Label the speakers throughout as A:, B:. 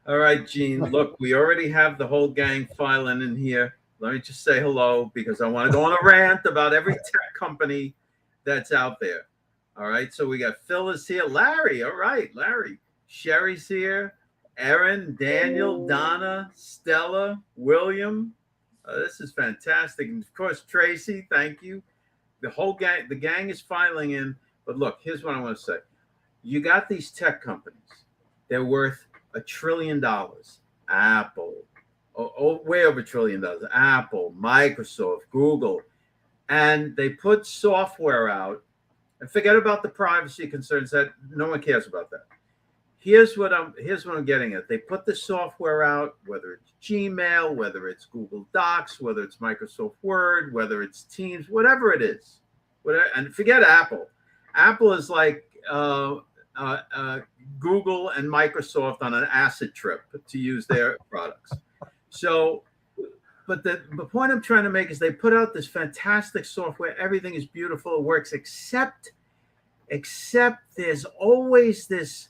A: All right, Gene. Look, we already have the whole gang filing in here. Let me just say hello because I want to go on a rant about every tech company that's out there. All right. So we got Phil is here. Larry. All right. Larry. Sherry's here. Erin, Daniel, Donna, Stella, William. This is fantastic. And of course, Tracy, thank you. The gang is filing in. But look, here's what I want to say. You got these tech companies. They're worth $1 trillion. Apple, way over $1 trillion. Apple, Microsoft, Google, and they put software out. And forget about the privacy concerns. That no one cares about that. Here's what I'm getting at. They put the software out, whether it's Gmail, whether it's Google Docs, whether it's Microsoft Word, whether it's Teams, whatever it is. And forget Apple. Apple is like Google and Microsoft on an acid trip to use their products. So, but the point I'm trying to make is they put out this fantastic software. Everything is beautiful. It works, except there's always this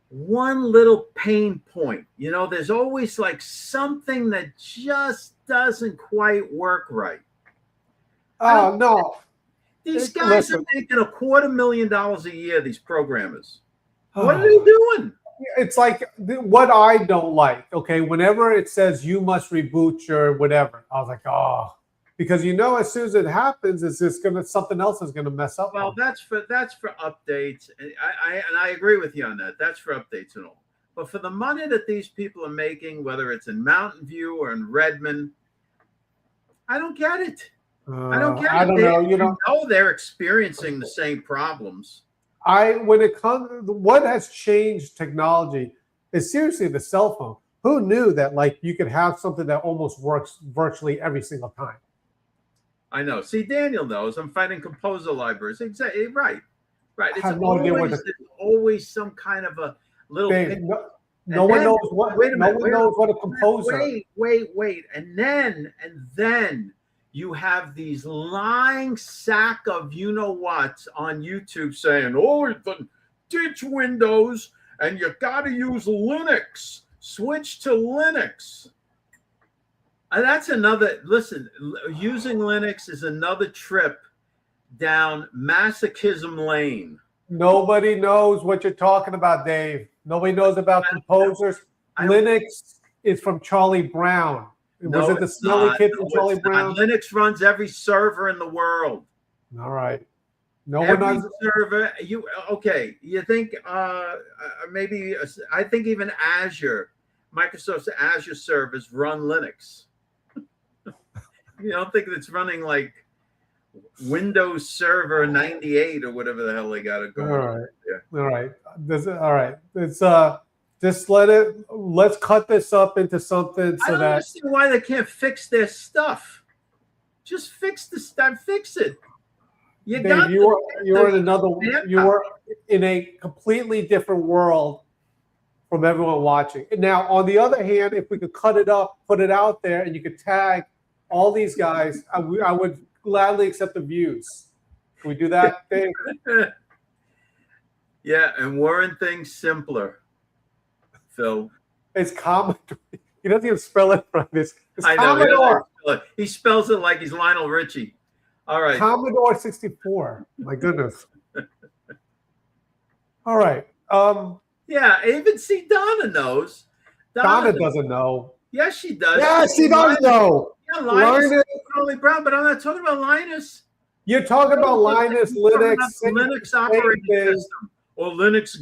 A: one little pain point. You know, there's always like something that just doesn't quite work right.
B: Oh, no.
A: These guys are making $250,000 a year, these programmers. What are they doing?
B: It's like what I don't like. Okay, whenever it says you must reboot your whatever, I was like, oh, because as soon as it happens, it's just something else is gonna mess up.
A: Well, that's for updates, and I agree with you on that. That's for updates and all. But for the money that these people are making, whether it's in Mountain View or in Redmond, I don't get it. I don't get it.
B: I don't know. You know
A: they're experiencing the same problems.
B: When it comes, what has changed technology is seriously the cell phone. Who knew that like you could have something that almost works virtually every single time?
A: I know. See, Daniel knows. I'm fighting composer libraries. Exactly. Right. It's
B: I have no idea
A: there's always some kind of a little.
B: No one knows what. No one knows what a composer.
A: Wait, and then you have these lying sack of you-know-whats on YouTube saying, oh, ditch Windows and you got to use Linux. Switch to Linux. And that's another, listen, using Linux is another trip down masochism lane.
B: Nobody knows what you're talking about, Dave. Nobody knows about composers. Linux is from Charlie Brown. Was it the smelly kid from Charlie Brown?
A: Linux runs every server in the world.
B: All right.
A: Every server. You think maybe I think even Azure, Microsoft's Azure servers run Linux. You don't think it's running like Windows Server 98 or whatever the hell they got it going.
B: All right. All right. It's just let's cut this up into something so
A: I don't understand why they can't fix their stuff. Just fix the stuff. Fix it. You were in a completely different world from everyone watching. Now, on the other hand, if we could cut it up, put it out there, and you could tag all these guys, I would gladly accept the views. Can we do that, Dave? Yeah, and weren't things simpler, Phil?
B: It's Commodore. He doesn't even spell it right. It's
A: I know.
B: Commodore.
A: He spells it like he's Lionel Richie. All right.
B: Commodore 64. My goodness. All right.
A: Yeah, even see Donna knows.
B: Donna doesn't know.
A: Yes, she does.
B: Yeah, she does know.
A: Yeah, Linus Charlie Brown, but I'm not talking about Linus.
B: You're talking about Linus,
A: Linux operating system, or Linux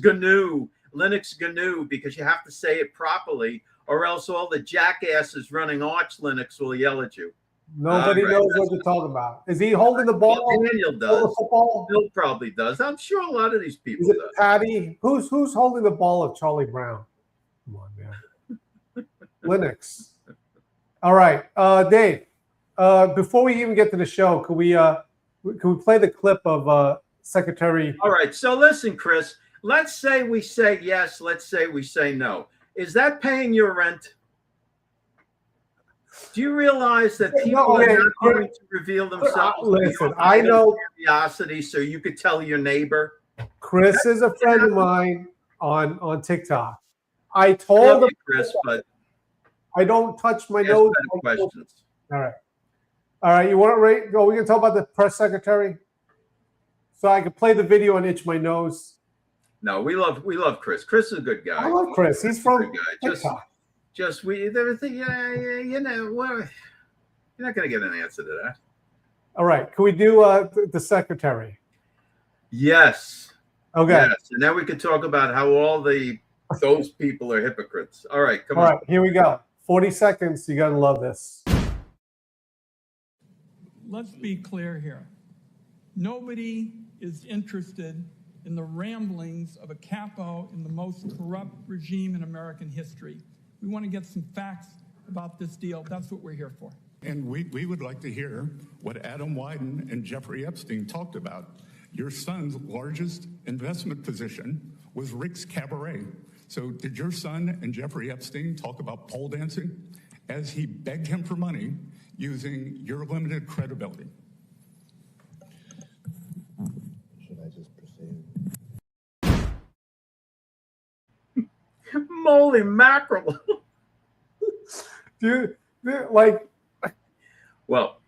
A: GNU, because you have to say it properly, or else all the jackasses running Arch Linux will yell at you.
B: Nobody knows what you're talking about. Is he holding the ball?
A: Daniel does. Bill probably does. I'm sure a lot of these people.
B: Is it Patty? Who's holding the ball of Charlie Brown? Come on, man. Linux. All right, Dave. Before we even get to the show, can we play the clip of Secretary?
A: All right. So listen, Chris. Let's say we say yes. Let's say we say no. Is that paying your rent? Do you realize that people
B: No,
A: are
B: okay,
A: not
B: Chris-
A: going to reveal themselves?
B: listen,
A: beyond
B: I know-
A: curiosity, so you could tell your neighbor.
B: Chris is a friend of mine on TikTok. I
A: I
B: told
A: love
B: him
A: you, Chris, but
B: I don't touch my
A: ask
B: nose.
A: better questions.
B: All right. You want to rate? Go. We can talk about the press secretary, so I can play the video and itch my nose.
A: No, we love Chris. Chris is a good guy.
B: I love Chris. He's from
A: Good guy.
B: TikTok.
A: Everything. You know, well, you're not going to get an answer to that.
B: All right. Can we do the secretary?
A: Yes.
B: Okay.
A: Yes. And then we could talk about how those people are hypocrites. All right. Come
B: All
A: on.
B: right. Here we go. 40 seconds. You're gonna love this.
C: Let's be clear here. Nobody is interested in the ramblings of a capo in the most corrupt regime in American history. We want to get some facts about this deal. That's what we're here for.
D: And we would like to hear what Adam Wyden and Jeffrey Epstein talked about. Your son's largest investment position was Rick's Cabaret. So did your son and Jeffrey Epstein talk about pole dancing as he begged him for money using your limited credibility?
E: Should I just proceed?
A: Moly mackerel.
B: Dude, like,
A: Well,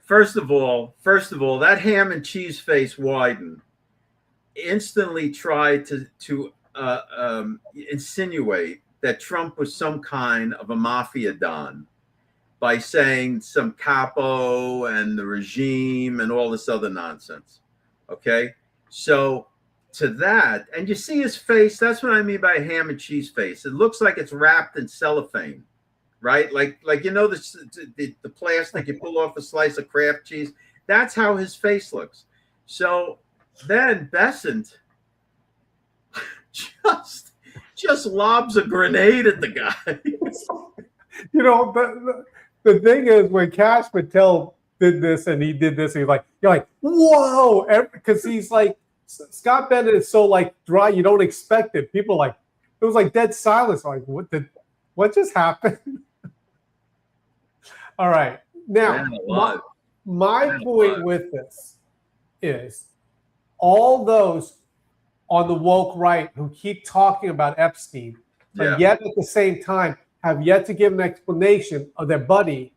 A: first of all, that ham and cheese face Wyden instantly tried to insinuate that Trump was some kind of a mafia don by saying some capo and the regime and all this other nonsense. Okay, so to that, and you see his face. That's what I mean by a ham and cheese face. It looks like it's wrapped in cellophane. Right, like you know the plastic you pull off a slice of Kraft cheese. That's how his face looks. So then Bessent just lobs a grenade at the guy.
B: you know, the thing is when Cash Patel did this and he did this, and you're like, whoa, because he's like, Scott Bennett is so like dry, you don't expect it. People like, it was like dead silence. Like, what just happened? All right. Now, my point with this is all those on the woke right who keep talking about Epstein, but yet at the same time have yet to give an explanation of their buddy,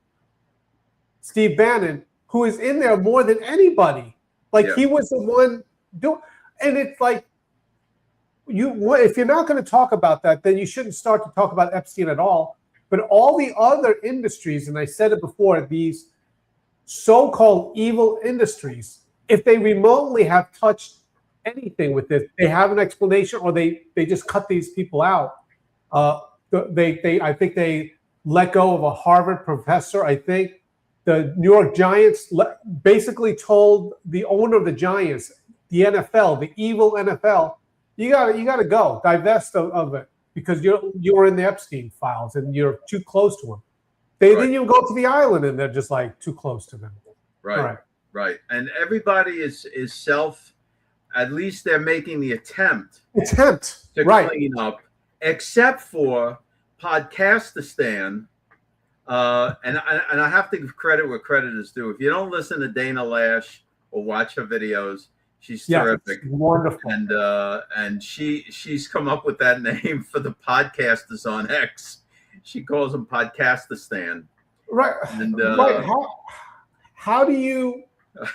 B: Steve Bannon, who is in there more than anybody. Like he was the one doing, and it's like, if you're not going to talk about that, then you shouldn't start to talk about Epstein at all. But all the other industries, and I said it before, these so-called evil industries, if they remotely have touched anything with this, they have an explanation, or they just cut these people out. I think they let go of a Harvard professor. I think the New York Giants basically told the owner of the Giants, the NFL, the evil NFL, you gotta go, divest of it. Because you're in the Epstein files and you're too close to him. They didn't even go to the island and they're just like too close to them.
A: Right. And everybody is at least they're making the attempt to clean up, except for Podcastistan. And I have to give credit where credit is due. If you don't listen to Dana Lash or watch her videos, she's terrific,
B: wonderful,
A: and she's come up with that name for the podcasters on X. She calls them Podcastistan.
B: Right.
A: And
B: right. How do you?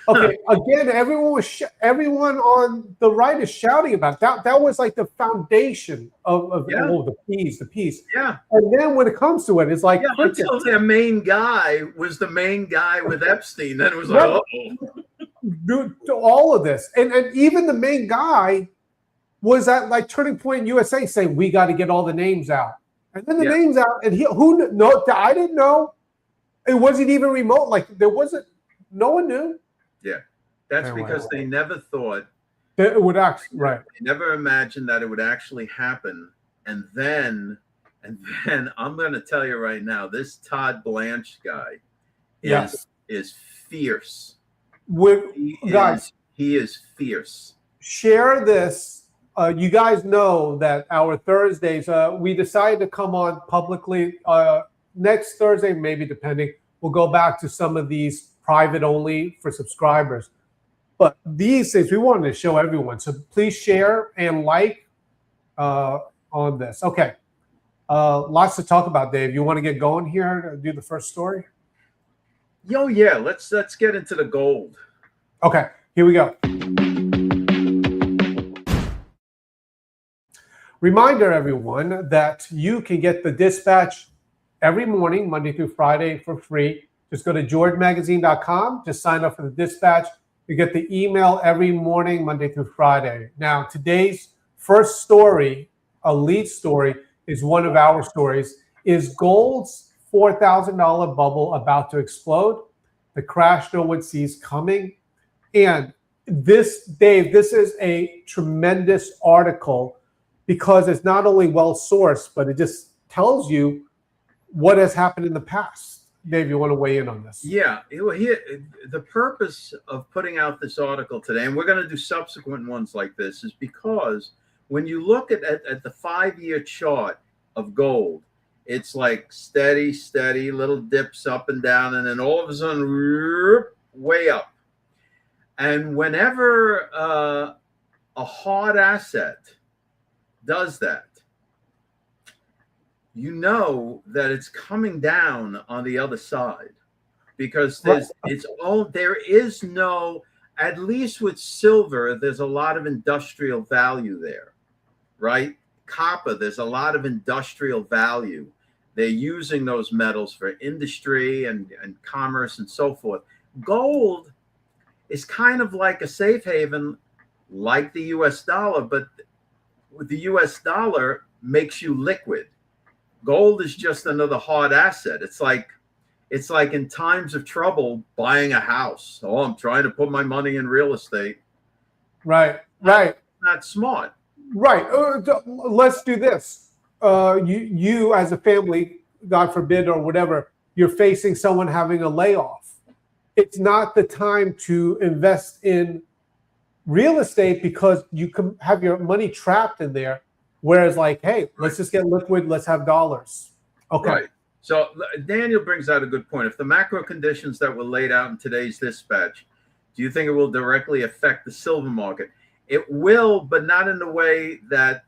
B: Okay. Again, everyone on the right is shouting about that. That was like the foundation of the piece.
A: Yeah.
B: And then when it comes to it, it's like
A: until their main guy was the main guy with Epstein. Then it was like,
B: dude, all of this, and even the main guy was at like Turning Point USA saying we got to get all the names out, and then the names out, and I didn't know, it wasn't even remote. Like there wasn't, no one knew.
A: Yeah, that's because they never thought
B: that it would actually. Right.
A: They never imagined that it would actually happen, and then I'm going to tell you right now, this Todd Blanche guy is fierce. He is fierce.
B: Share this. You guys know that our Thursdays, we decided to come on publicly next Thursday, maybe depending, we'll go back to some of these private only for subscribers. But these things we wanted to show everyone. So please share and like on this. Okay. Lots to talk about, Dave. You want to get going here to do the first story?
A: Yeah. Let's get into the gold.
B: Okay, here we go. Reminder, everyone, that you can get the dispatch every morning, Monday through Friday, for free. Just go to georgemagazine.com. Just sign up for the dispatch. You get the email every morning, Monday through Friday. Now, today's first story, a lead story, is one of our stories. Is gold's $4,000 bubble about to explode? The crash no one sees coming. And this, Dave, this is a tremendous article because it's not only well sourced, but it just tells you what has happened in the past. Dave, you want to weigh in on this?
A: Yeah. The purpose of putting out this article today, and we're going to do subsequent ones like this, is because when you look at the 5-year chart of gold, it's like steady, little dips up and down, and then all of a sudden, way up. And whenever a hard asset does that, you know that it's coming down on the other side, because there is no, at least with silver, there's a lot of industrial value there, right? Copper, there's a lot of industrial value. They're using those metals for industry and commerce and so forth. Gold is kind of like a safe haven, like the US dollar, but the US dollar makes you liquid. Gold is just another hard asset. It's like in times of trouble buying a house. Oh, I'm trying to put my money in real estate.
B: Right.
A: Not smart.
B: Right. Let's do this. You as a family, God forbid, or whatever, you're facing someone having a layoff. It's not the time to invest in real estate because you can have your money trapped in there. Whereas, like, hey, let's just get liquid. Let's have dollars. Okay.
A: Right. So Daniel brings out a good point. If the macro conditions that were laid out in today's dispatch, do you think it will directly affect the silver market? It will, but not in the way that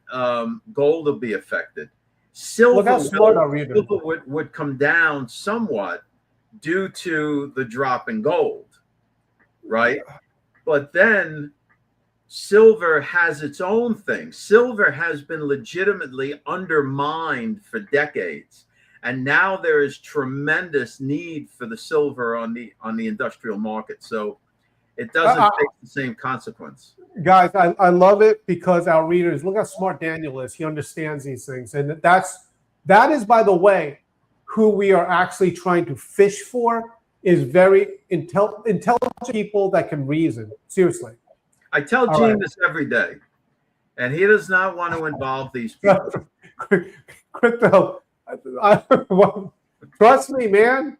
A: gold will be affected. Silver would come down somewhat due to the drop in gold, right? But then silver has its own thing. Silver has been legitimately undermined for decades, and now there is tremendous need for the silver on the industrial market. So it doesn't take the same consequence.
B: Guys, I love it because our readers, look how smart Daniel is. He understands these things. And that is, by the way, who we are actually trying to fish for, is very intelligent people that can reason. Seriously.
A: I tell Gene this every day, and he does not want to involve these people.
B: Crypto, trust me, man.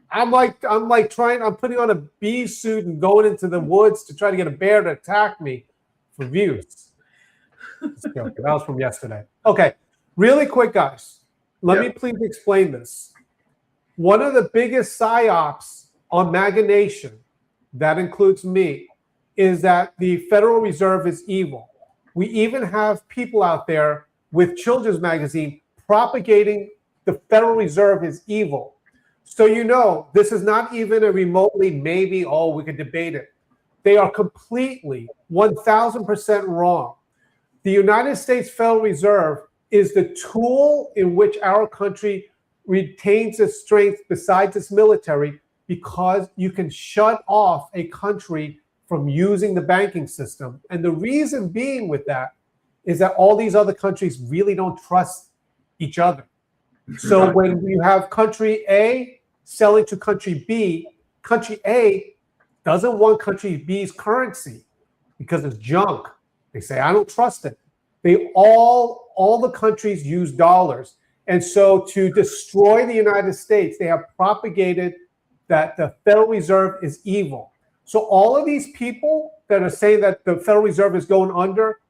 B: I'm putting on a bee suit and going into the woods to try to get a bear to attack me for views. That was from yesterday. Okay, really quick, guys. Let me please explain this. One of the biggest psyops on MAGA Nation, that includes me, is that the Federal Reserve is evil. We even have people out there with Children's Magazine propagating the Federal Reserve is evil. So this is not even a remotely maybe, we could debate it. They are completely 1,000% wrong. The United States Federal Reserve is the tool in which our country retains its strength besides its military, because you can shut off a country from using the banking system. And the reason being with that is that all these other countries really don't trust each other. So when you have country A selling to country B, country A doesn't want country B's currency because it's junk. They say, I don't trust it. They all the countries use dollars. And so to destroy the United States, they have propagated that the Federal Reserve is evil. So all of these people that are saying that the Federal Reserve is going under,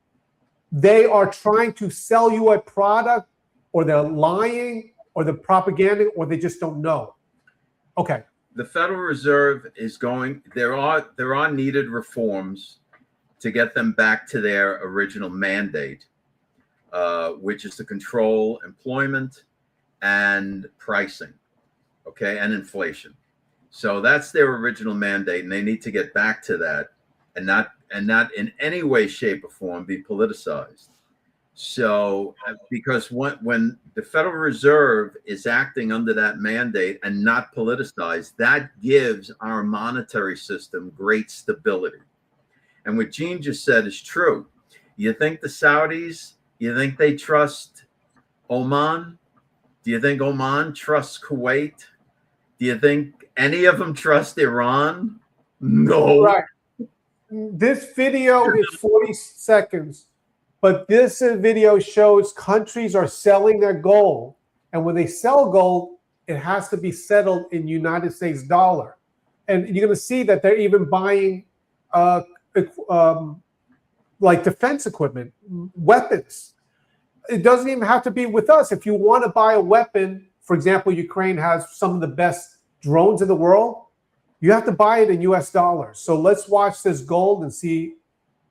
B: they are trying to sell you a product, or they're lying, or the propaganda, or they just don't know? Okay.
A: The Federal Reserve is going. There are needed reforms to get them back to their original mandate, which is to control employment and pricing, okay, and inflation. So that's their original mandate, and they need to get back to that, and not in any way, shape, or form be politicized. So, because when the Federal Reserve is acting under that mandate and not politicized, that gives our monetary system great stability. And what Gene just said is true. You think the Saudis, you think they trust Oman? Do you think Oman trusts Kuwait? Do you think any of them trust Iran? No.
B: Right. This video is 40 seconds, but this video shows countries are selling their gold. And when they sell gold, it has to be settled in United States dollar. And you're going to see that they're even buying like defense equipment, weapons. It doesn't even have to be with us. If you want to buy a weapon, for example, Ukraine has some of the best drones in the world. You have to buy it in US dollars. So let's watch this gold and see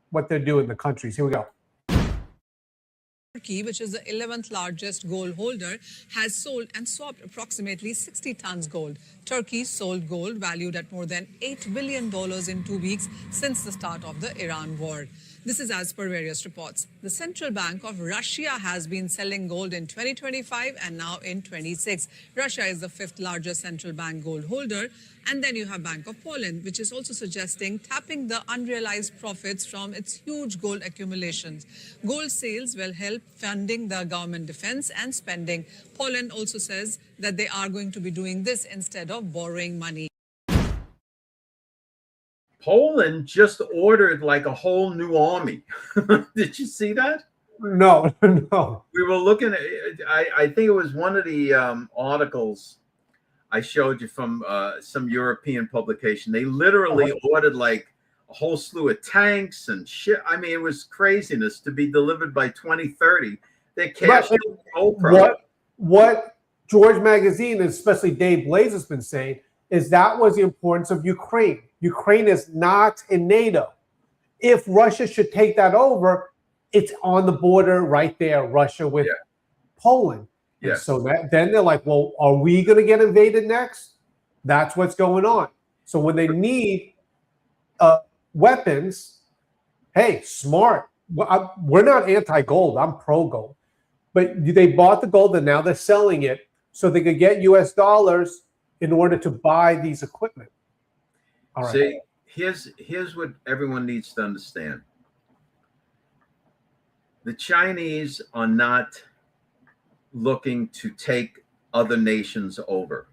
B: what they're doing in the countries. Here we go.
F: Turkey, which is the 11th largest gold holder, has sold and swapped approximately 60 tons gold. Turkey sold gold valued at more than $8 billion in 2 weeks since the start of the Iran war. This is as per various reports. The Central Bank of Russia has been selling gold in 2025 and now in 26. Russia is the 5th largest central bank gold holder. And then you have Bank of Poland, which is also suggesting tapping the unrealized profits from its huge gold accumulations. Gold sales will help funding the government defense and spending. Poland also says that they are going to be doing this instead of borrowing money.
A: Poland just ordered like a whole new army. Did you see that?
B: No, no.
A: We were looking at, I think it was one of the articles I showed you from some European publication. They literally ordered like a whole slew of tanks and shit. I mean, it was craziness to be delivered by 2030. They cashed in the gold price.
B: What George Magazine, and especially Dave Blaze, has been saying is that was the importance of Ukraine. Ukraine is not in NATO. If Russia should take that over, it's on the border right there, Russia with Poland. Yeah. So then they're like, well, are we going to get invaded next? That's what's going on. So when they need weapons, hey, smart. We're not anti-gold. I'm pro-gold. But they bought the gold and now they're selling it so they could get US dollars in order to buy these equipment. All right.
A: See, here's what everyone needs to understand. The Chinese are not looking to take other nations over.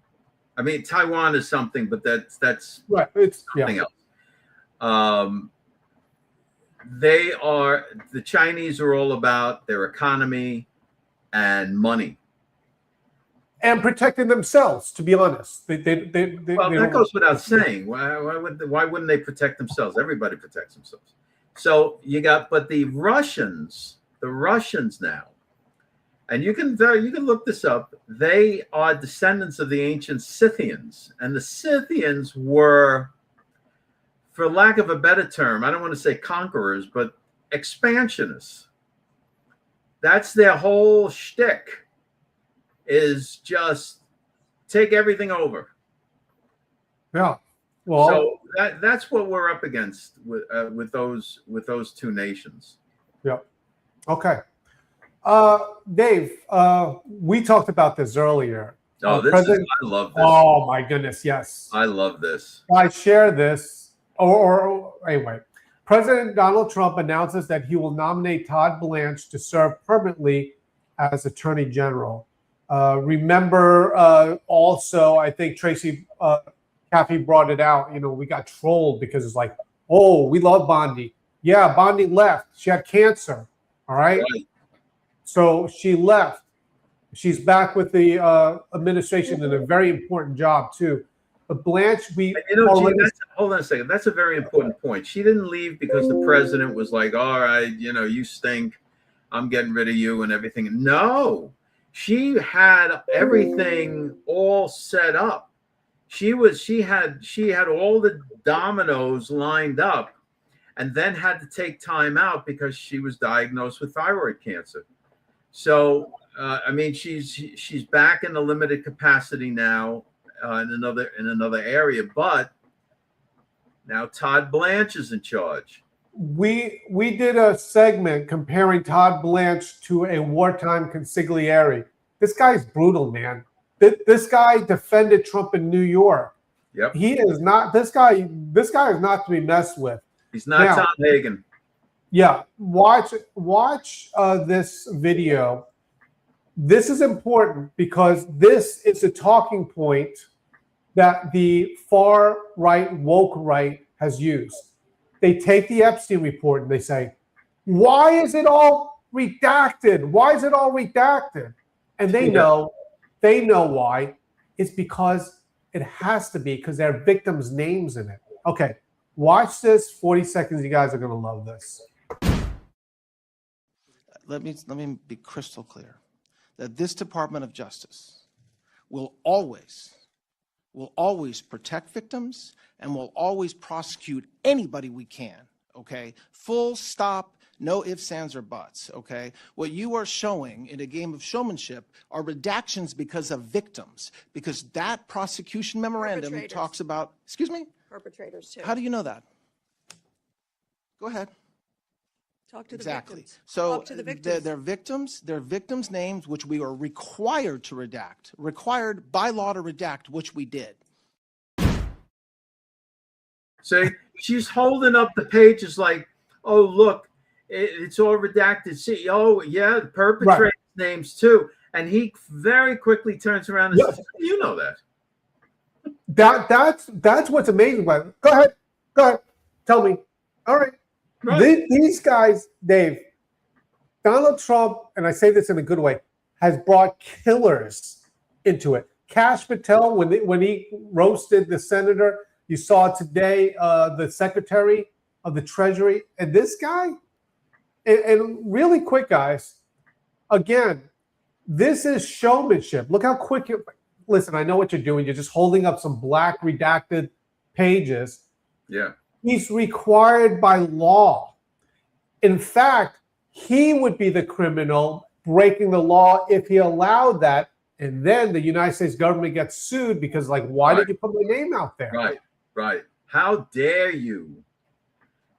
A: I mean, Taiwan is something, but that's
B: right. It's
A: something else. The Chinese are all about their economy and money.
B: And protecting themselves, to be honest.
A: Well, that goes without saying. Why wouldn't they protect themselves? Everybody protects themselves. So you got, but the Russians now, and you can look this up. They are descendants of the ancient Scythians, and the Scythians were, for lack of a better term, I don't want to say conquerors, but expansionists. That's their whole shtick, is just take everything over.
B: Yeah. Well,
A: so that's what we're up against with those two nations.
B: Yeah. Okay. Dave, we talked about this earlier.
A: Oh, I love this.
B: Oh my goodness, yes.
A: I love this.
B: I share this. Or anyway, President Donald Trump announces that he will nominate Todd Blanche to serve permanently as Attorney General. Remember, also, I think Tracy Caffey brought it out. You know, we got trolled because it's like, oh, we love Bondi. Yeah, Bondi left. She had cancer. All right. So she left. She's back with the administration in a very important job too. But Blanche,
A: Gene, hold on a second. That's a very important point. She didn't leave because the president was like, all right, you stink. I'm getting rid of you and everything. No, She had everything all set up. She had all the dominoes lined up, and then had to take time out because she was diagnosed with thyroid cancer. So I mean, she's back in a limited capacity now in another area, but now Todd Blanche is in charge.
B: We did a segment comparing Todd Blanche to a wartime consigliere. This guy's brutal, man. This guy defended Trump in New York.
A: Yep.
B: He is not. This guy is not to be messed with.
A: He's not
B: Now,
A: Tom Hagen.
B: Yeah, watch this video. This is important because this is a talking point that the far right, woke right has used. They take the Epstein report and they say, why is it all redacted? Why is it all redacted? And they know why. It's because it has to be, because there are victims' names in it. Okay, watch this. 40 seconds. You guys are going to love this.
G: Let me be crystal clear that this Department of Justice will always protect victims and will always prosecute anybody we can, okay? Full stop, no ifs, ands, or buts, okay? What you are showing in a game of showmanship are redactions because of victims, because that prosecution memorandum talks about, excuse me?
H: Perpetrators too.
G: How do you know that? Go ahead.
H: Talk to the
G: Exactly.
H: victims.
G: So
H: Talk to the victims.
G: they're victims' names, which we are required to redact, required by law to redact, which we did.
A: See, she's holding up the pages like, oh, look, it's all redacted. See, oh, yeah, the perpetrators' names too. And he very quickly turns around and says, you know that.
B: That's what's amazing about it. Go ahead. Tell me. All right. These guys, Dave, Donald Trump, and I say this in a good way, has brought killers into it. Kash Patel, when he roasted the senator, you saw today the Secretary of the Treasury, and this guy, and really quick, guys, again, this is showmanship. Look how quick you listen. I know what you're doing. You're just holding up some black redacted pages.
A: Yeah.
B: He's required by law. In fact, he would be the criminal breaking the law if he allowed that. And then the United States government gets sued because, like, why did you put my name out there?
A: Right. How dare you?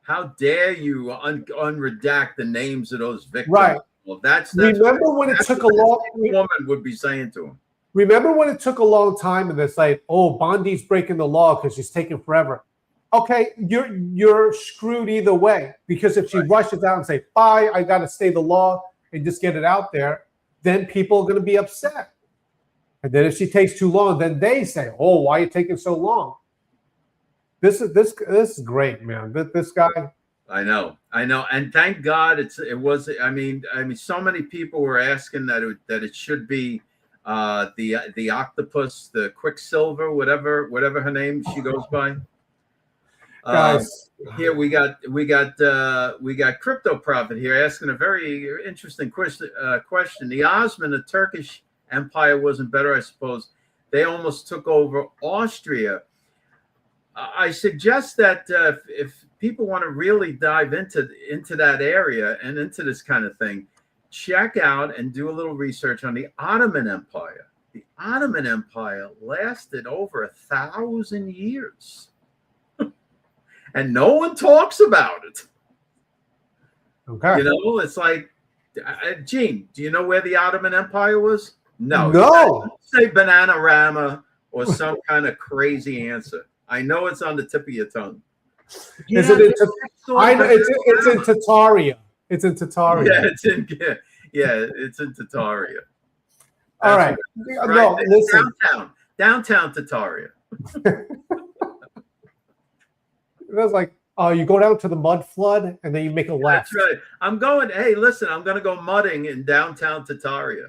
A: How dare you unredact the names of those victims?
B: Right.
A: Well, that's
B: remember when it took a long
A: woman would be saying to him.
B: Remember when it took a long time and it's like, oh, Bondi's breaking the law because she's taking forever. Okay, you're screwed either way, because if she rushes out and say, bye, I got to stay the law and just get it out there, then people are going to be upset. And then if she takes too long, then they say, oh, why are you taking so long? This is great, man. This guy.
A: I know. And thank God I mean, so many people were asking that it should be the octopus, the Quicksilver, whatever her name she goes by.
B: Guys,
A: here we got Crypto Prophet here asking a very interesting question. The Osman, the Turkish Empire, wasn't better, I suppose. They almost took over Austria. I suggest that if people want to really dive into that area and into this kind of thing, check out and do a little research on the Ottoman Empire. The Ottoman Empire lasted over 1,000 years. And no one talks about it.
B: Okay.
A: You know, it's like, Gene, do you know where the Ottoman Empire was? No. Say Bananarama or some kind of crazy answer. I know it's on the tip of your tongue.
B: Is it in I know it's in Tataria. It's in Tataria.
A: Yeah, it's in Tataria.
B: All right. No, listen.
A: Downtown Tataria.
B: It was like, you go down to the mud flood and then you make a left.
A: That's right. I'm going to go mudding in downtown Tataria.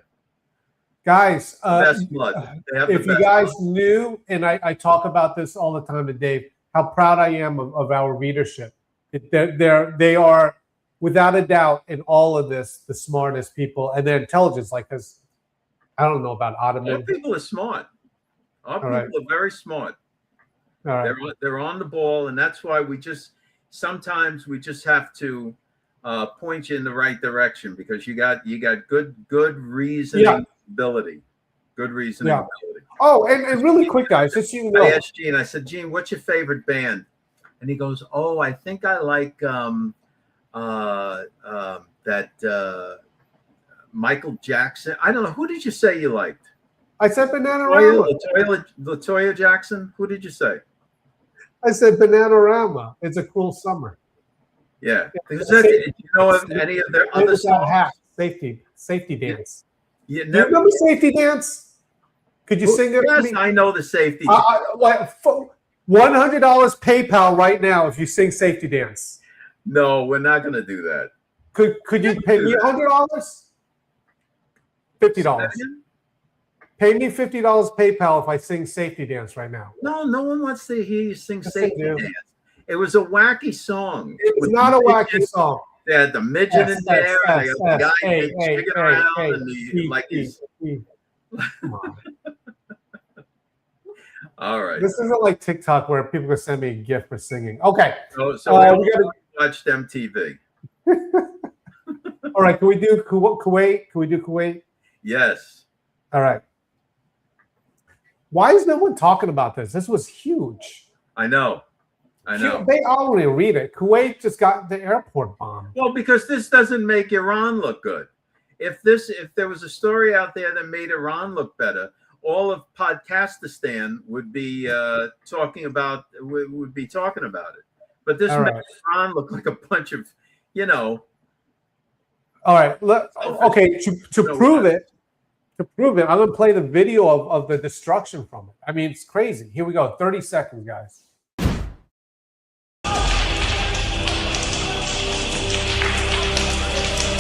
B: Guys,
A: best mud.
B: If you guys knew, and I talk about this all the time to Dave, how proud I am of our readership. They are, without a doubt, in all of this, the smartest people, and their intelligence, like, because I don't know about
A: Our
B: Ottoman.
A: people are smart. Our people
B: right.
A: are very smart.
B: All right.
A: They're on the ball, and that's why sometimes we just have to point you in the right direction, because you got good reasoning ability. Good reasoning ability.
B: Oh, and really quick, guys, just so you know.
A: I asked Gene, I said, Gene, what's your favorite band? And he goes, oh, I think I like Michael Jackson. I don't know. Who did you say you liked?
B: I said Bananarama.
A: Latoya Jackson. Who did you say?
B: I said Bananarama. It's a Cruel Summer.
A: Yeah. Do you know of any of their other songs?
B: Safety Dance.
A: You
B: Do you remember Safety Dance? Could you sing it?
A: Yes, I know the Safety.
B: $100 PayPal right now if you sing Safety Dance.
A: No, we're not going to do that.
B: Could you pay me $100? $50. Pay me $50 PayPal if I sing Safety Dance right now.
A: No, no one wants to hear you sing Safety Dance. It was a wacky song.
B: It was not a wacky song.
A: They had the midget in there, and they got the guy jigging around, and like he's.
B: Come on.
A: All right.
B: This isn't like TikTok where people can send me a gift for singing. Okay.
A: So we gotta watch MTV.
B: All right. Can we do Kuwait? Can we do Kuwait?
A: Yes.
B: All right. Why is no one talking about this? This was huge.
A: I know.
B: They already read it. Kuwait just got the airport bombed.
A: Well, because this doesn't make Iran look good. If there was a story out there that made Iran look better, all of Podcastistan would be talking about it. But this makes Iran look like a bunch of,
B: All right. Okay. To prove it, I'm going to play the video of the destruction from it. I mean, it's crazy. Here we go. 30 seconds, guys.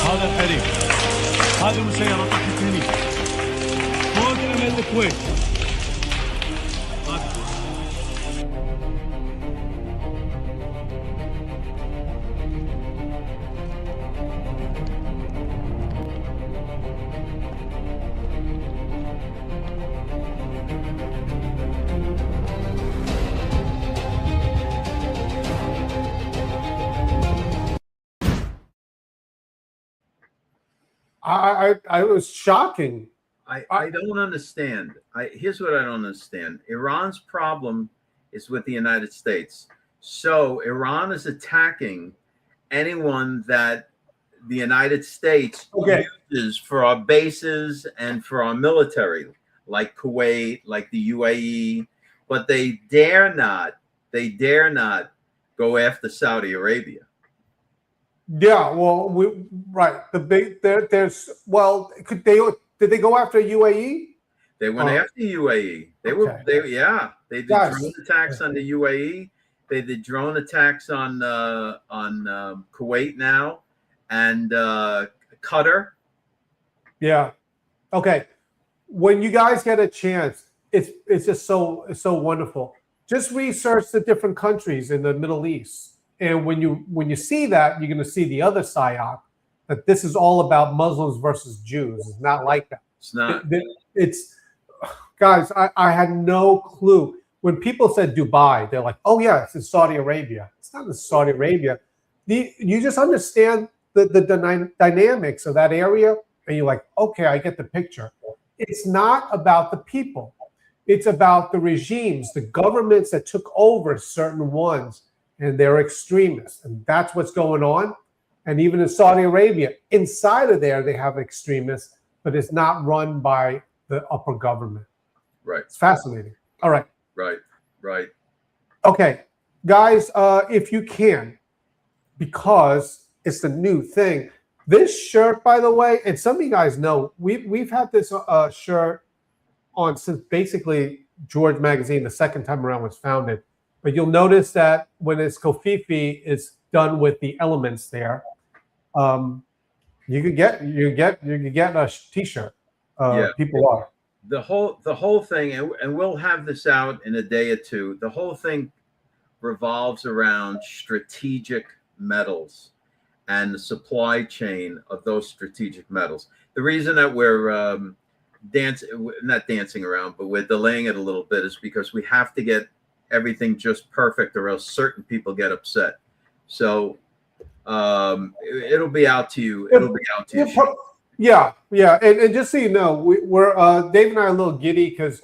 I: هذا الحريم هذه مسيرات الحكومية مودنا من الكويت
B: I was shocking.
A: I don't understand. Here's what I don't understand. Iran's problem is with the United States. So Iran is attacking anyone that the United States uses for our bases and for our military, like Kuwait, like the UAE, but they dare not go after Saudi Arabia.
B: Yeah, well, did they go after UAE?
A: They went after UAE. They did drone attacks on the UAE. They did drone attacks on Kuwait now, and Qatar.
B: Yeah. Okay. When you guys get a chance, it's just so wonderful. Just research the different countries in the Middle East. And when you see that, you're going to see the other psyop, that this is all about Muslims versus Jews. It's not like that.
A: It's not.
B: It's guys, I had no clue. When people said Dubai, they're like, oh, yeah, it's in Saudi Arabia. It's not in Saudi Arabia. You just understand the dynamics of that area, and you're like, okay, I get the picture. It's not about the people. It's about the regimes, the governments that took over certain ones, and they're extremists. And that's what's going on. And even in Saudi Arabia, inside of there, they have extremists, but it's not run by the upper government.
A: Right.
B: It's fascinating. All right.
A: Right.
B: Okay, guys, if you can, because it's the new thing. This shirt, by the way, and some of you guys know, we've had this shirt on since basically George Magazine, the second time around, was founded. But you'll notice that when it's Kofifi, it's done with the elements there. You could get a T-shirt. People are.
A: The whole thing, and we'll have this out in a day or two. The whole thing revolves around strategic metals and the supply chain of those strategic metals. The reason that not dancing around, but we're delaying it a little bit is because we have to get everything just perfect, or else certain people get upset. So it'll be out to you. It'll be out to you.
B: Yeah. And just so you know, we're Dave and I are a little giddy because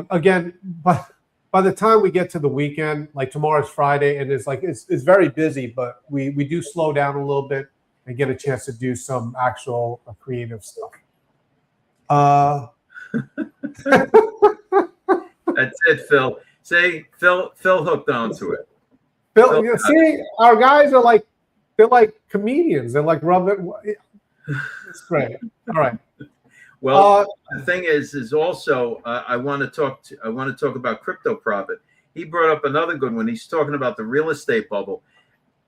B: again, by the time we get to the weekend, like tomorrow's Friday, and it's very busy, but we do slow down a little bit and get a chance to do some actual creative stuff.
A: That's it, Phil. Say Phil hooked onto it.
B: Phil, you see, our guys are they're like comedians. They're like rubbing. It's great. All right.
A: Well, the thing is also I want to talk about Crypto Prophet. He brought up another good one. He's talking about the real estate bubble.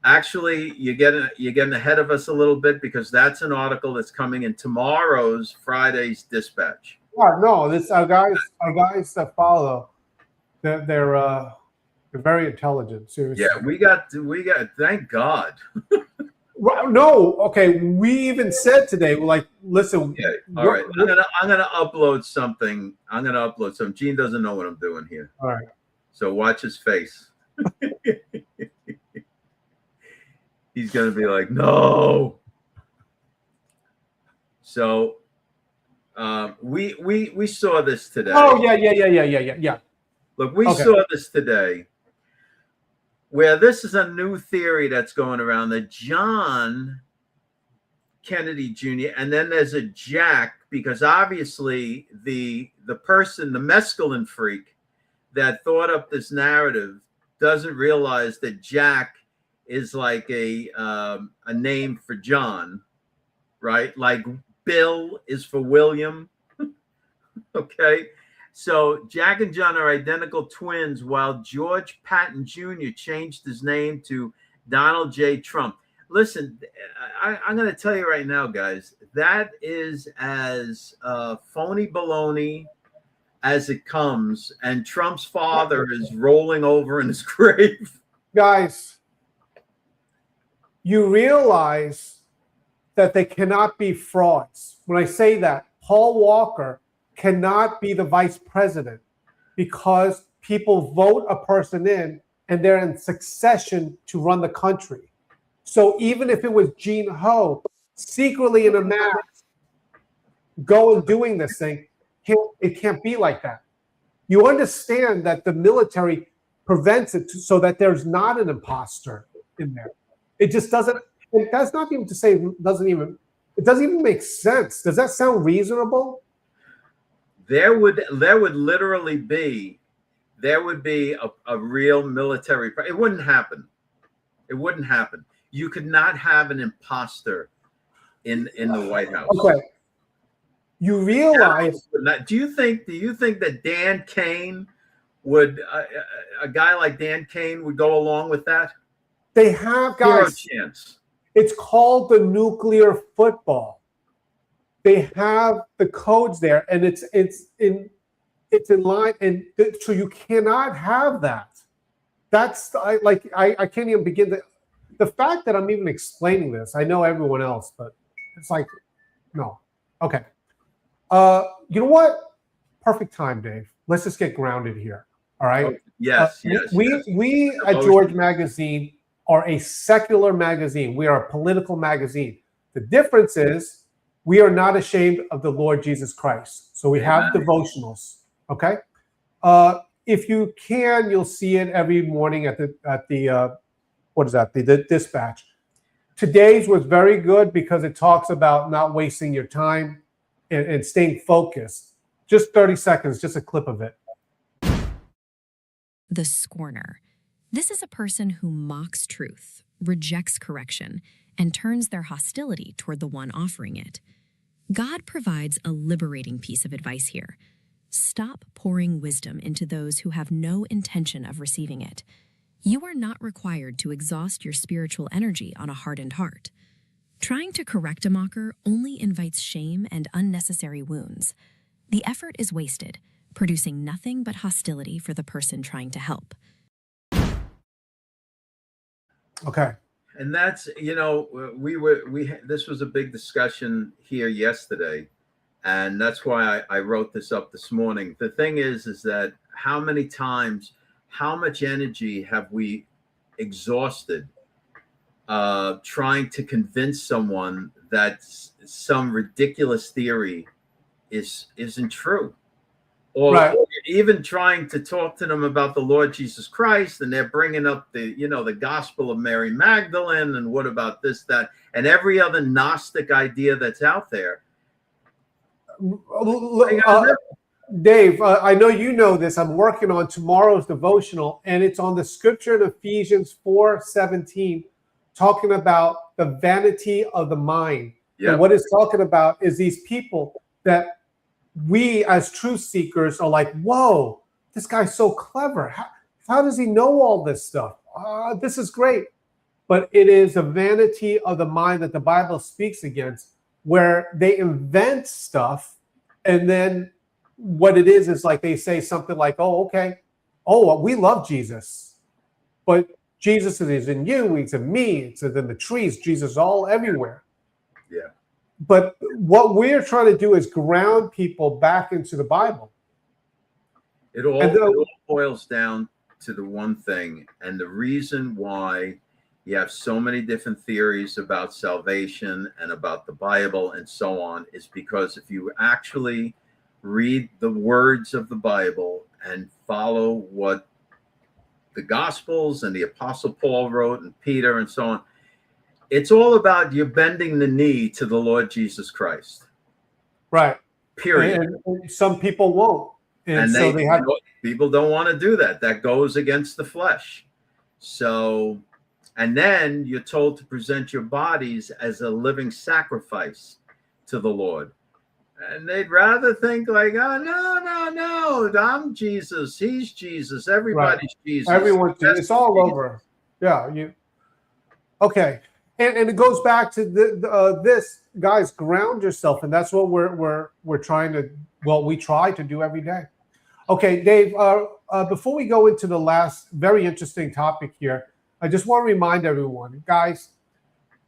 A: Actually, you're getting ahead of us a little bit, because that's an article that's coming in tomorrow's Friday's Dispatch.
B: Yeah, no, this our guys that follow. They're very intelligent. Seriously.
A: Yeah, we got. Thank God.
B: No, okay. We even said today, we're like, listen.
A: Yeah, all right. I'm gonna upload something. Gene doesn't know what I'm doing here.
B: All right.
A: So watch his face. He's gonna be like, no. So we saw this today.
B: Oh yeah.
A: Look, we saw this today, where this is a new theory that's going around, that John Kennedy Jr. and then there's a Jack, because obviously the person, the mescaline freak that thought up this narrative, doesn't realize that Jack is like a name for John, right? Like Bill is for William. Okay. So Jack and John are identical twins, while George Patton Jr. changed his name to Donald J. Trump. Listen, I'm going to tell you right now, guys, that is as phony baloney as it comes, and Trump's father is rolling over in his grave.
B: Guys, you realize that they cannot be frauds. When I say that, Paul Walker cannot be the vice president, because people vote a person in and they're in succession to run the country. So even if it was Gene Ho secretly in a mask going doing this thing, it can't be like that. You understand that the military prevents it so that there's not an imposter in there. It just doesn't. That's not even to say it doesn't even make sense. Does that sound reasonable?
A: There would literally be a real military. It wouldn't happen. You could not have an imposter in the White House.
B: Okay. You realize?
A: Do you think that Dan Kane would a guy like Dan Kane would go along with that?
B: They have, guys.
A: Zero chance.
B: It's called the nuclear football. They have the codes there, and it's in line, and so you cannot have that. That's I can't even begin to. The fact that I'm even explaining this, I know everyone else, but it's like, no. Okay. You know what? Perfect time, Dave. Let's just get grounded here. All right.
A: Yes.
B: We at George Magazine are a secular magazine. We are a political magazine. The difference is we are not ashamed of the Lord Jesus Christ. So we have devotionals. Okay. If you can, you'll see it every morning at the what is that? The Dispatch. Today's was very good because it talks about not wasting your time and staying focused. Just 30 seconds, just a clip of it.
J: The scorner. This is a person who mocks truth, rejects correction, and turns their hostility toward the one offering it. God provides a liberating piece of advice here. Stop pouring wisdom into those who have no intention of receiving it. You are not required to exhaust your spiritual energy on a hardened heart. Trying to correct a mocker only invites shame and unnecessary wounds. The effort is wasted, producing nothing but hostility for the person trying to help.
B: Okay.
A: And that's, this was a big discussion here yesterday And that's why I wrote this up this morning. The thing is that how many times, how much energy have we exhausted trying to convince someone that some ridiculous theory isn't true, or,
B: Right.
A: or even trying to talk to them about the Lord Jesus Christ, and they're bringing up the Gospel of Mary Magdalene, and what about this, that, and every other Gnostic idea that's out there.
B: Dave, I know you know this. I'm working on tomorrow's devotional, and it's on the scripture in Ephesians 4:17, talking about the vanity of the mind.
A: Yeah.
B: And what it's talking about is these people that we as truth seekers are like, whoa, this guy's so clever. How does he know all this stuff? This is great. But it is a vanity of the mind that the Bible speaks against, where they invent stuff, and then what it is like they say something like, oh, okay, oh, we love Jesus, but Jesus is in you, he's in me, it's in the trees, Jesus is all everywhere.
A: Yeah.
B: But what we're trying to do is ground people back into the Bible.
A: It all boils down to the one thing, and the reason why you have so many different theories about salvation and about the Bible and so on is because if you actually read the words of the Bible and follow what the Gospels and the Apostle Paul wrote and Peter and so on, it's all about you bending the knee to the Lord Jesus Christ.
B: Right.
A: Period.
B: And some people won't. And so they have
A: people don't want to do that. That goes against the flesh. So, and then you're told to present your bodies as a living sacrifice to the Lord. And they'd rather think like, oh, no, I'm Jesus. He's Jesus. Everybody's Jesus.
B: Everyone's Jesus. It's all over. Yeah. Okay. And it goes back to this, guys, ground yourself. And that's what we're trying to, we try to do every day. Okay, Dave, before we go into the last very interesting topic here, I just want to remind everyone, guys,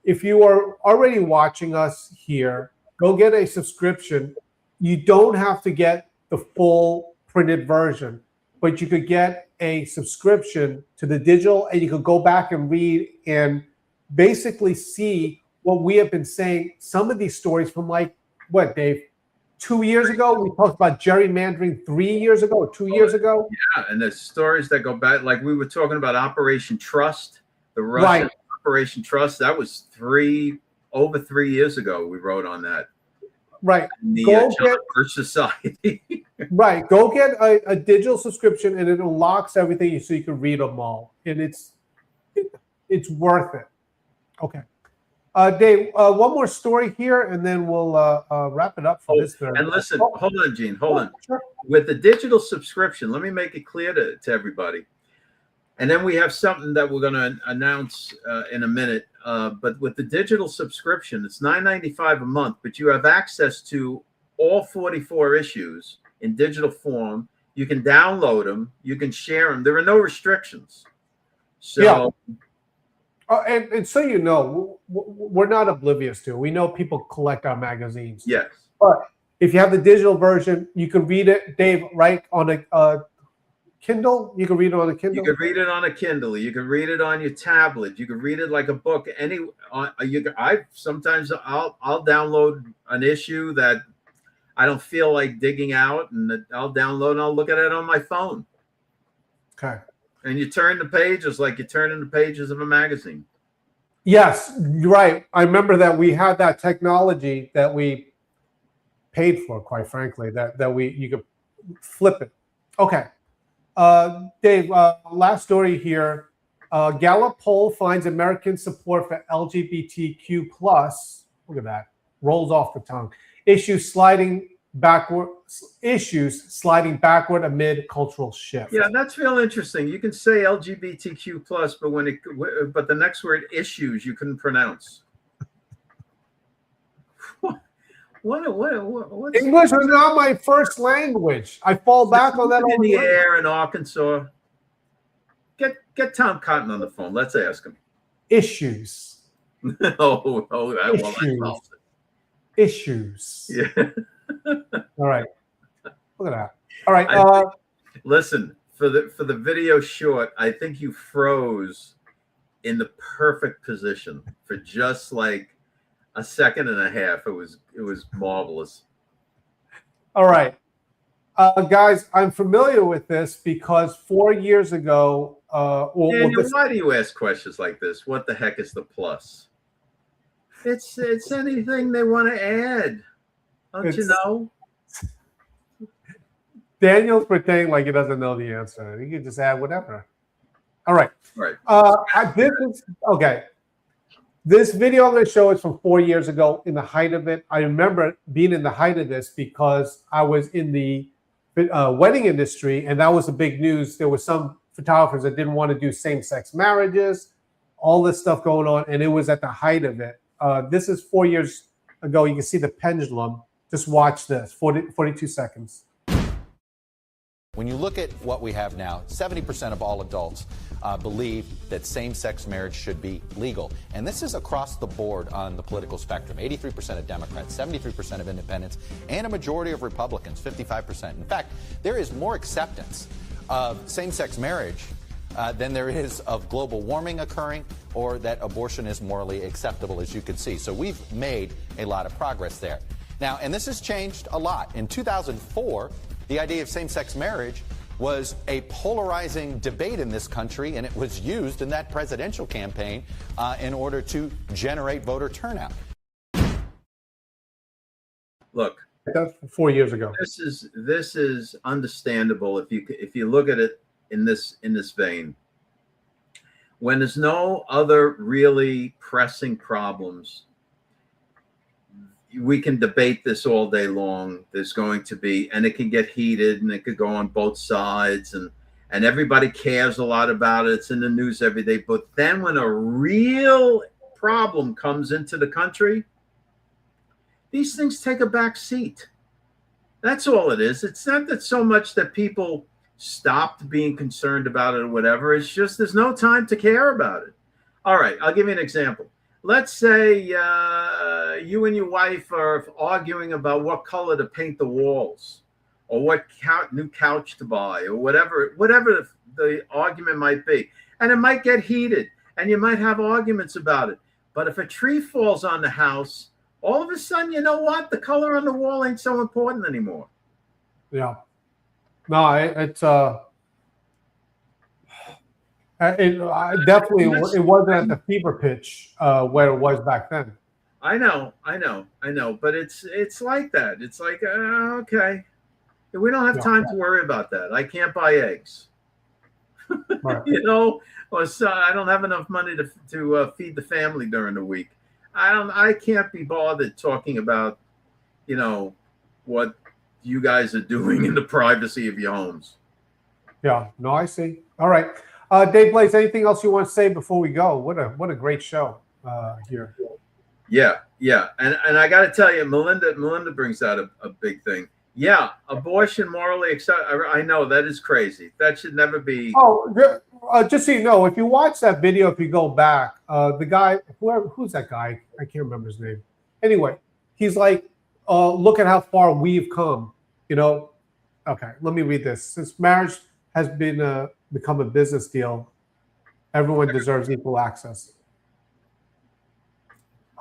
B: if you are already watching us here, go get a subscription. You don't have to get the full printed version, but you could get a subscription to the digital, and you could go back and read and basically see what we have been saying. Some of these stories from what, Dave? 2 years ago, we talked about gerrymandering 3 years ago, or 2 years ago.
A: Yeah, and the stories that go back, like we were talking about Operation Trust, the Russian Operation Trust, that was over 3 years ago. We wrote on that.
B: Right.
A: The First Society.
B: Right. Go get a digital subscription, and it unlocks everything so you can read them all, and it's worth it. Okay. Dave, one more story here, and then we'll wrap it up for this.
A: And listen, hold on, Gene, hold on. Sure. With the digital subscription, let me make it clear to everybody. And then we have something that we're going to announce in a minute. But with the digital subscription, it's $9.95 a month, but you have access to all 44 issues in digital form. You can download them. You can share them. There are no restrictions. So.
B: Yeah. And so you know, we're not oblivious to it. We know people collect our magazines.
A: Yes.
B: But if you have the digital version, you can read it, Dave, right, on a Kindle? You can read it on a Kindle?
A: You can read it on a Kindle. You can read it on your tablet. You can read it like a book. Sometimes I'll download an issue that I don't feel like digging out, and I'll download and I'll look at it on my phone.
B: Okay.
A: And you turn the pages like you're turning the pages of a magazine.
B: Yes, you're right. I remember that we had that technology that we paid for, quite frankly, that you could flip it. Okay. Dave, last story here. Gallup poll finds American support for LGBTQ+. Look at that. Rolls off the tongue. Issues sliding backward amid cultural shift.
A: Yeah, that's real interesting. You can say LGBTQ+, but the next word, issues, you couldn't pronounce. What
B: English is not my first language. I fall back on that all
A: in
B: the
A: the
B: time.
A: air in Arkansas. Get Tom Cotton on the phone. Let's ask him.
B: Issues.
A: That solves it.
B: Issues.
A: Yeah.
B: All right. Look at that. All right.
A: Listen, for the video short, I think you froze in the perfect position for just like a second and a half. It was marvelous.
B: All right. Guys, I'm familiar with this because 4 years ago,
A: Daniel, why do you ask questions like this? What the heck is the plus? It's anything they want to add. Don't you know?
B: Daniel's pretending like he doesn't know the answer. He can just add whatever. All right.
A: Right.
B: This video I'm going to show is from 4 years ago in the height of it. I remember being in the height of this because I was in the wedding industry, and that was the big news. There were some photographers that didn't want to do same-sex marriages, all this stuff going on, and it was at the height of it. This is 4 years ago. You can see the pendulum. Just watch this, 42 seconds.
K: When you look at what we have now, 70% of all adults believe that same-sex marriage should be legal. And this is across the board on the political spectrum. 83% of Democrats, 73% of independents, and a majority of Republicans, 55%. In fact, there is more acceptance of same-sex marriage than there is of global warming occurring or that abortion is morally acceptable, as you can see. So we've made a lot of progress there. Now, and this has changed a lot. In 2004, the idea of same-sex marriage was a polarizing debate in this country, and it was used in that presidential campaign in order to generate voter turnout.
A: Look,
B: that's 4 years ago.
A: This is understandable if you look at it in this vein. When there's no other really pressing problems, we can debate this all day long. There's going to be, and it can get heated, and it could go on both sides, and everybody cares a lot about it. It's in the news every day. But then when a real problem comes into the country, these things take a back seat. That's all it is. It's not that so much that people stopped being concerned about it or whatever. It's just there's no time to care about it. All right, I'll give you an example. Let's say you and your wife are arguing about what color to paint the walls, or what new couch to buy, or whatever the argument might be. And it might get heated, and you might have arguments about it. But if a tree falls on the house, all of a sudden, you know what? The color on the wall ain't so important anymore.
B: Yeah. No, it's definitely it wasn't at the fever pitch where it was back then.
A: I know, but it's like that. It's like okay, we don't have time to worry about that. I can't buy eggs,
B: right.
A: You know, or so I don't have enough money to feed the family during the week. I can't be bothered talking about, you know, what you guys are doing in the privacy of your homes.
B: Yeah, no, I see. All right. Dave Blaze, anything else you want to say before we go? What a great show here.
A: Yeah. And I got to tell you, Melinda brings out a big thing. Yeah, abortion morally acceptable. I know that is crazy. That should never be.
B: Oh, just so you know, if you watch that video, if you go back, the guy, who's that guy? I can't remember his name. Anyway, he's like, look at how far we've come. You know, okay, let me read this. Since marriage has become a business deal, everyone deserves equal access.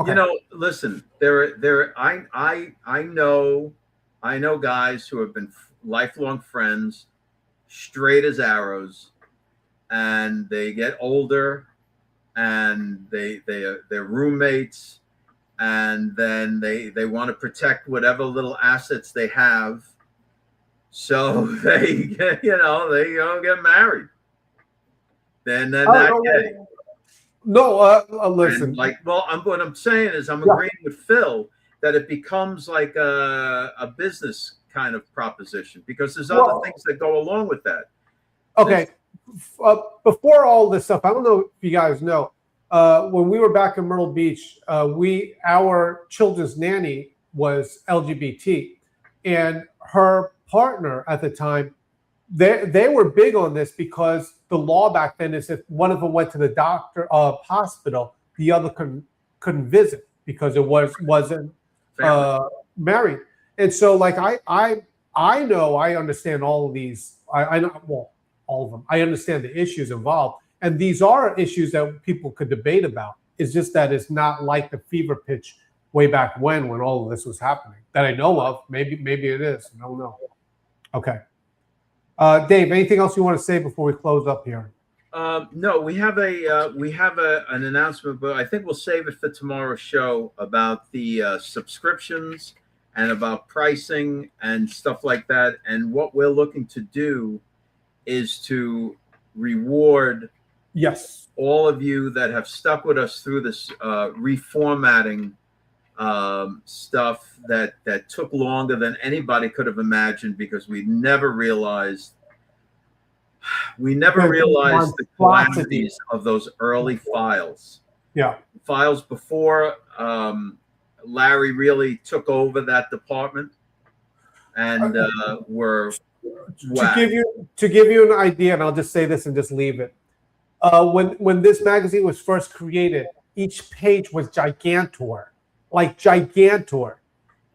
B: Okay.
A: You know, listen, I know guys who have been lifelong friends, straight as arrows, and they get older, and they're roommates, and then they want to protect whatever little assets they have, so they go get married. Then that gay.
B: No, listen.
A: What I'm saying is I'm agreeing with Phil that it becomes like a business kind of proposition because there's other things that go along with that.
B: Okay. Before all this stuff, I don't know if you guys know, when we were back in Myrtle Beach, our children's nanny was LGBT, and her partner at the time, they were big on this because the law back then is if one of them went to the doctor hospital, the other couldn't visit because it wasn't married. And so, like, I know, I understand all of these. I know, well, all of them. I understand the issues involved, and these are issues that people could debate about. It's just that it's not like the fever pitch way back when all of this was happening that I know of. Maybe it is. I don't know. Okay. Dave, anything else you want to say before we close up here?
A: No, we have an announcement, but I think we'll save it for tomorrow's show about the subscriptions and about pricing and stuff like that. And what we're looking to do is to reward all of you that have stuck with us through this reformatting stuff that took longer than anybody could have imagined, because we never realized the calamities of those early files.
B: Yeah.
A: Files before Larry really took over that department and were
B: to give you an idea, and I'll just say this and just leave it. When this magazine was first created, each page was gigantor.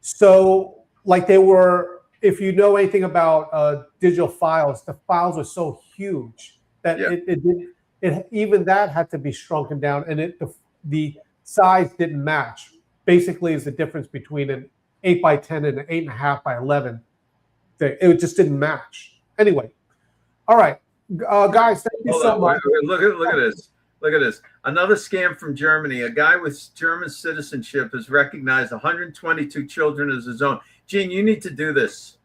B: So, like, they were, if you know anything about digital files, the files were so huge that it even that had to be shrunken down, and the size didn't match. Basically, is the difference between an 8x10 and an 8.5 by 11. It just didn't match. Anyway, all right, guys, thank you so much.
A: Look at this. Look at this. Another scam from Germany. A guy with German citizenship has recognized 122 children as his own. Gene, you need to do this.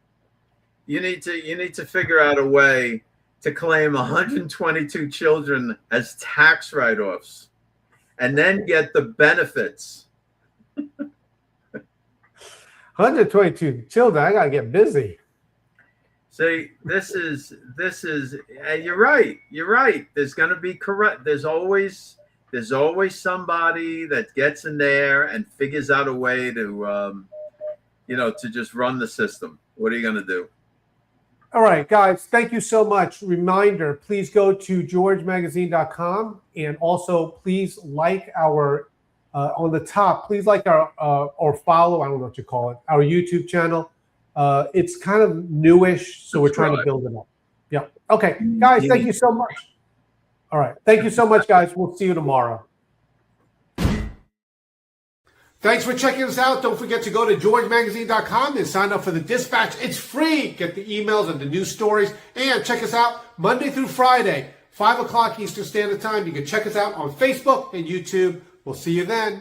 A: You need to figure out a way to claim 122 children as tax write-offs and then get the benefits.
B: 122 children. I gotta get busy.
A: See, this is, you're right. You're right. There's going to be correct. There's always somebody that gets in there and figures out a way to, to just run the system. What are you going to do?
B: All right, guys, thank you so much. Reminder, please go to georgemagazine.com, and also please like our, on the top, please like our, or follow, I don't know what you call it, our YouTube channel. It's kind of newish, so we're trying to build it up. Yeah. Okay, guys, thank you so much. All right. Thank you so much, guys. We'll see you tomorrow. Thanks for checking us out. Don't forget to go to georgemagazine.com and sign up for the Dispatch. It's free. Get the emails and the news stories. And check us out Monday through Friday, 5 o'clock Eastern Standard Time. You can check us out on Facebook and YouTube. We'll see you then.